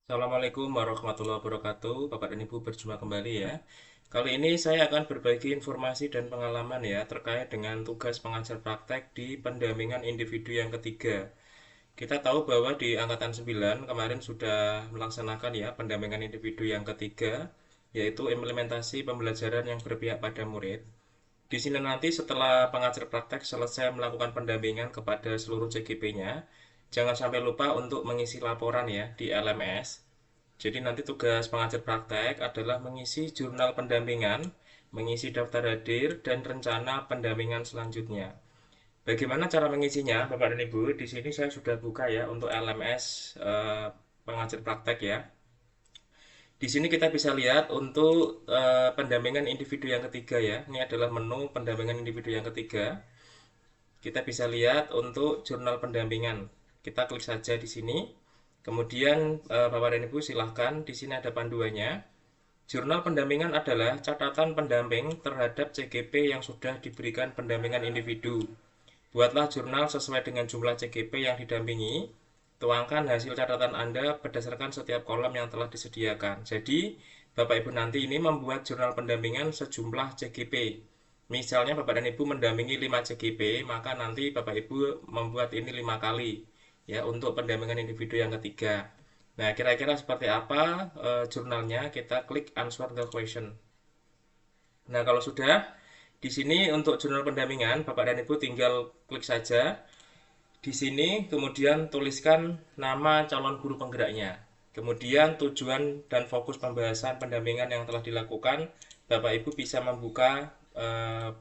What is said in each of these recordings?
Assalamualaikum warahmatullahi wabarakatuh, Bapak dan Ibu berjumpa kembali ya. Kali ini saya akan berbagi informasi dan pengalaman ya terkait dengan tugas pengajar praktek di pendampingan individu yang ketiga. Kita tahu bahwa di angkatan 9 kemarin sudah melaksanakan ya pendampingan individu yang ketiga, yaitu implementasi pembelajaran yang berpihak pada murid. Di sini nanti setelah pengajar praktek selesai melakukan pendampingan kepada seluruh CGP-nya, jangan sampai lupa untuk mengisi laporan ya di LMS. Jadi nanti tugas pengajar praktek adalah mengisi jurnal pendampingan, mengisi daftar hadir, dan rencana pendampingan selanjutnya. Bagaimana cara mengisinya, Bapak dan Ibu? Di sini saya sudah buka ya untuk LMS pengajar praktek ya. Di sini kita bisa lihat untuk pendampingan individu yang ketiga ya. Ini adalah menu pendampingan individu yang ketiga. Kita bisa lihat untuk jurnal pendampingan. Kita klik saja di sini. Kemudian Bapak dan Ibu silahkan di sini ada panduannya. Jurnal pendampingan adalah catatan pendamping terhadap CGP yang sudah diberikan pendampingan individu. Buatlah jurnal sesuai dengan jumlah CGP yang didampingi. Tuangkan hasil catatan Anda berdasarkan setiap kolom yang telah disediakan. Jadi, Bapak Ibu nanti ini membuat jurnal pendampingan sejumlah CGP. Misalnya Bapak dan Ibu mendampingi 5 CGP, maka nanti Bapak Ibu membuat ini 5 kali ya untuk pendampingan individu yang ketiga. Nah, kira-kira seperti apa jurnalnya? Kita klik answer the question. Nah, kalau sudah di sini untuk jurnal pendampingan, Bapak dan Ibu tinggal klik saja di sini, kemudian tuliskan nama calon guru penggeraknya. Kemudian tujuan dan fokus pembahasan pendampingan yang telah dilakukan, Bapak Ibu bisa membuka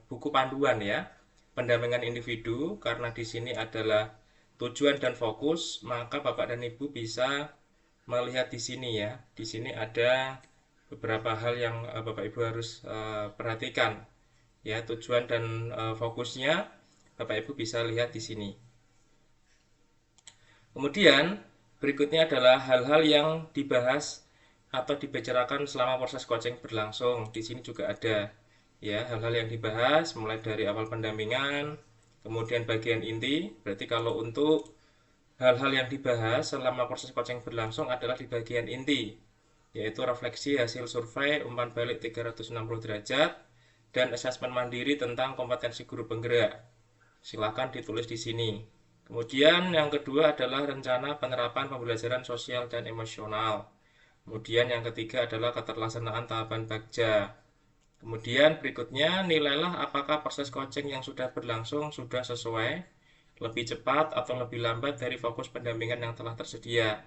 buku panduan ya, pendampingan individu karena di sini adalah tujuan dan fokus, maka Bapak dan Ibu bisa melihat di sini ya. Di sini ada beberapa hal yang Bapak Ibu harus perhatikan ya, tujuan dan fokusnya Bapak Ibu bisa lihat di sini. Kemudian berikutnya adalah hal-hal yang dibahas atau dibicarakan selama proses coaching berlangsung. Di sini juga ada ya hal-hal yang dibahas mulai dari awal pendampingan, kemudian bagian inti. Berarti kalau untuk hal-hal yang dibahas selama proses coaching berlangsung adalah di bagian inti, yaitu refleksi hasil survei umpan balik 360 derajat dan asesmen mandiri tentang kompetensi guru penggerak. Silakan ditulis di sini. Kemudian yang kedua adalah rencana penerapan pembelajaran sosial dan emosional. Kemudian yang ketiga adalah keterlaksanaan tahapan bagja. Kemudian berikutnya nilailah apakah proses coaching yang sudah berlangsung sudah sesuai, lebih cepat atau lebih lambat dari fokus pendampingan yang telah tersedia.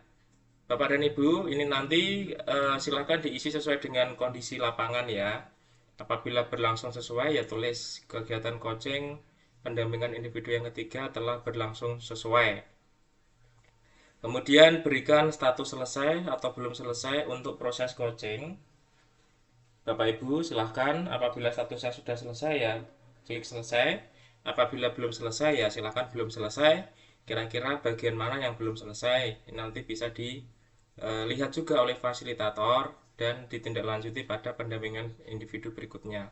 Bapak dan Ibu, ini nanti silakan diisi sesuai dengan kondisi lapangan ya. Apabila berlangsung sesuai ya tulis kegiatan coaching pendampingan individu yang ketiga telah berlangsung sesuai. Kemudian berikan status selesai atau belum selesai untuk proses coaching. Bapak Ibu silahkan apabila statusnya sudah selesai ya klik selesai. Apabila belum selesai ya silahkan belum selesai. Kira-kira bagian mana yang belum selesai ini nanti bisa dilihat juga oleh fasilitator dan ditindaklanjuti pada pendampingan individu berikutnya.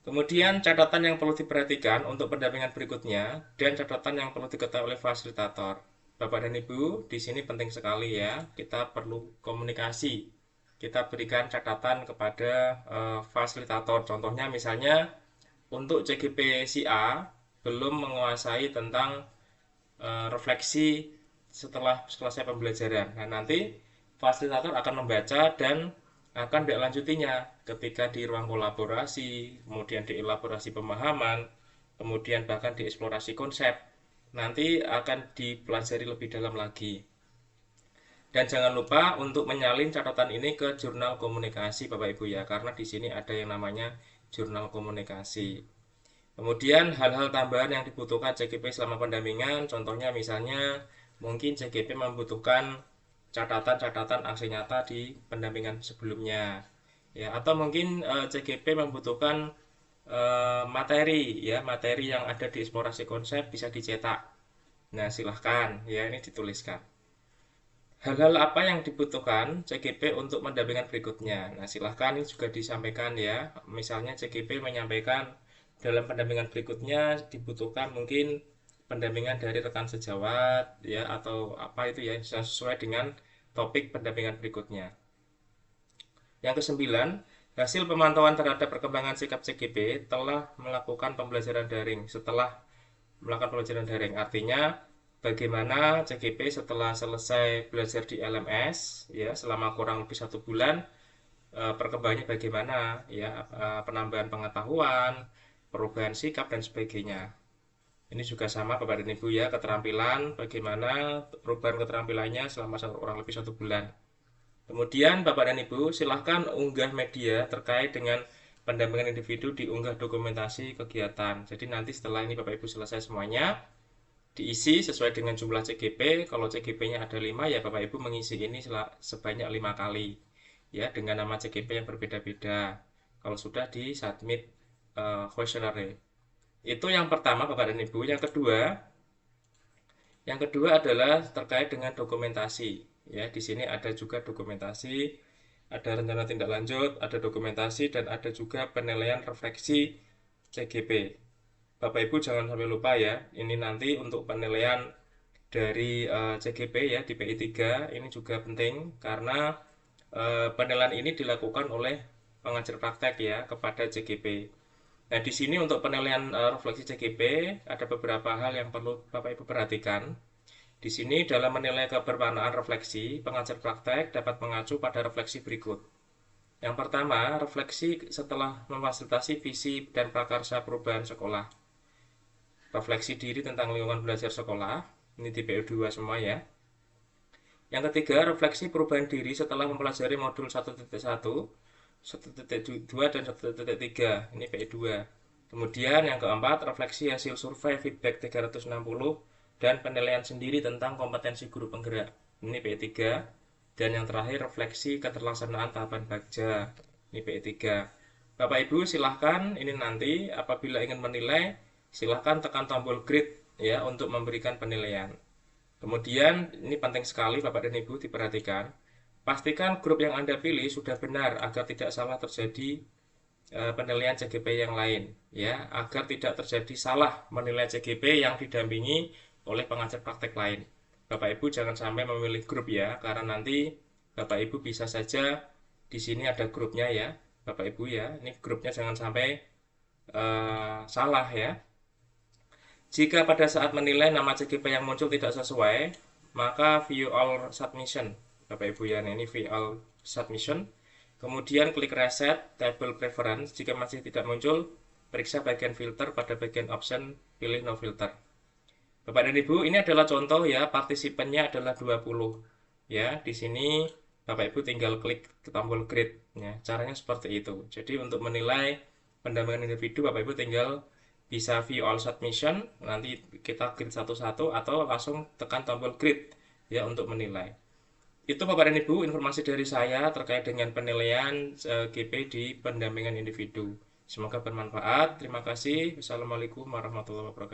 Kemudian catatan yang perlu diperhatikan untuk pendampingan berikutnya dan catatan yang perlu diketahui oleh fasilitator. Bapak dan Ibu, di sini penting sekali ya, kita perlu komunikasi. Kita berikan catatan kepada fasilitator. Contohnya misalnya untuk CGP si A belum menguasai tentang refleksi setelah selesai pembelajaran. Nah, nanti fasilitator akan membaca dan akan dilanjutinya ketika di ruang kolaborasi, kemudian di elaborasi pemahaman, kemudian bahkan di eksplorasi konsep. Nanti akan dipelajari lebih dalam lagi. Dan jangan lupa untuk menyalin catatan ini ke jurnal komunikasi Bapak Ibu ya, karena di sini ada yang namanya jurnal komunikasi. Kemudian hal-hal tambahan yang dibutuhkan CGP selama pendampingan, contohnya misalnya mungkin CGP membutuhkan catatan-catatan aksi nyata di pendampingan sebelumnya, ya atau mungkin CGP membutuhkan materi ya materi yang ada di eksplorasi konsep bisa dicetak. Nah silahkan ya ini dituliskan. Hal-hal apa yang dibutuhkan CGP untuk pendampingan berikutnya? Nah, silahkan ini juga disampaikan ya. Misalnya CGP menyampaikan dalam pendampingan berikutnya dibutuhkan mungkin pendampingan dari rekan sejawat ya atau apa itu ya sesuai dengan topik pendampingan berikutnya. Yang kesembilan, hasil pemantauan terhadap perkembangan sikap CGP telah melakukan pembelajaran daring. Setelah melakukan pembelajaran daring, artinya bagaimana CGP setelah selesai belajar di LMS ya selama kurang lebih 1 bulan, perkembangannya bagaimana ya, penambahan pengetahuan, perubahan sikap dan sebagainya. Ini juga sama Bapak dan Ibu ya, keterampilan bagaimana perubahan keterampilannya selama kurang lebih 1 bulan. Kemudian Bapak dan Ibu silahkan unggah media terkait dengan pendampingan individu, diunggah dokumentasi kegiatan. Jadi nanti setelah ini Bapak Ibu selesai semuanya, diisi sesuai dengan jumlah CGP. Kalau CGP-nya ada 5 ya Bapak Ibu mengisi ini sebanyak 5 kali ya, dengan nama CGP yang berbeda-beda. Kalau sudah di submit questionnaire. Itu yang pertama Bapak dan Ibu. Yang kedua adalah terkait dengan dokumentasi. Ya, di sini ada juga dokumentasi, ada rencana tindak lanjut, ada dokumentasi, dan ada juga penilaian refleksi CGP. Bapak Ibu jangan sampai lupa ya, ini nanti untuk penilaian dari CGP ya di PI 3 ini juga penting karena penilaian ini dilakukan oleh pengajar praktek ya kepada CGP. Nah, di sini untuk penilaian refleksi CGP ada beberapa hal yang perlu Bapak Ibu perhatikan. Di sini dalam menilai kebermanfaatan refleksi, pengajar praktek dapat mengacu pada refleksi berikut. Yang pertama, refleksi setelah memfasilitasi visi dan prakarsa perubahan sekolah. Refleksi diri tentang lingkungan belajar sekolah, ini di PU2 semua ya. Yang ketiga, refleksi perubahan diri setelah mempelajari modul 1.1, 1.2 dan 1.3, ini PI2. Kemudian yang keempat, refleksi hasil survei feedback 360 dan penilaian sendiri tentang kompetensi guru penggerak, ini PI3. Dan yang terakhir, refleksi keterlaksanaan tahapan Bagja, ini PI3. Bapak Ibu silahkan ini nanti apabila ingin menilai, silahkan tekan tombol grade ya untuk memberikan penilaian. Kemudian ini penting sekali Bapak dan Ibu diperhatikan, pastikan grup yang Anda pilih sudah benar agar tidak salah terjadi penilaian CGP yang lain ya, agar tidak terjadi salah menilai CGP yang didampingi oleh pengajar praktek lain. Bapak Ibu jangan sampai memilih grup ya, karena nanti Bapak Ibu bisa saja di sini ada grupnya ya, Bapak Ibu ya, ini grupnya jangan sampai salah ya. Jika pada saat menilai nama CGP yang muncul tidak sesuai, maka view all submission, Bapak Ibu ya, ini view all submission. Kemudian klik reset table preference. Jika masih tidak muncul, periksa bagian filter, pada bagian option pilih no filter. Bapak dan Ibu, ini adalah contoh ya, partisipannya adalah 20. Ya, di sini Bapak Ibu tinggal klik tombol grade ya. Caranya seperti itu. Jadi untuk menilai pendampingan individu, Bapak Ibu tinggal bisa view all submission, nanti kita grade satu-satu atau langsung tekan tombol grade ya untuk menilai. Itu Bapak dan Ibu informasi dari saya terkait dengan penilaian GP di pendampingan individu. Semoga bermanfaat. Terima kasih. Wassalamualaikum warahmatullahi wabarakatuh.